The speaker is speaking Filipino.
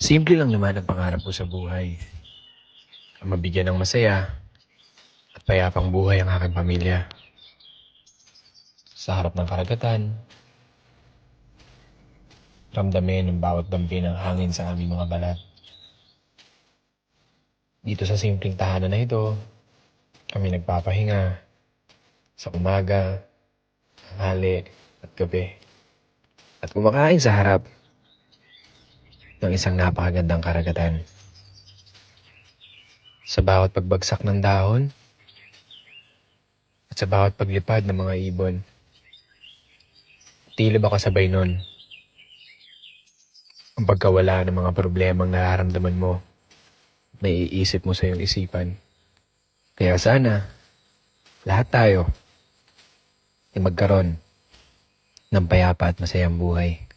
Simple lang naman ang pangarap ko sa buhay. Ang mabigyan ng masaya at payapang buhay ang aking pamilya. Sa harap ng karagatan, ramdamin ang bawat dampi ng hangin sa aming mga balat. Dito sa simpleng tahanan na ito, kami nagpapahinga sa umaga, tanghali at gabi. At kumakain sa harap ng isang napakagandang karagatan. Sa bawat pagbagsak ng dahon at sa bawat paglipad ng mga ibon, tila ba kasabay nun ang pagkawala ng mga problemang nararamdaman mo, naiisip mo sa iyong isipan. Kaya sana, lahat tayo ay magkaroon ng payapa at masayang buhay.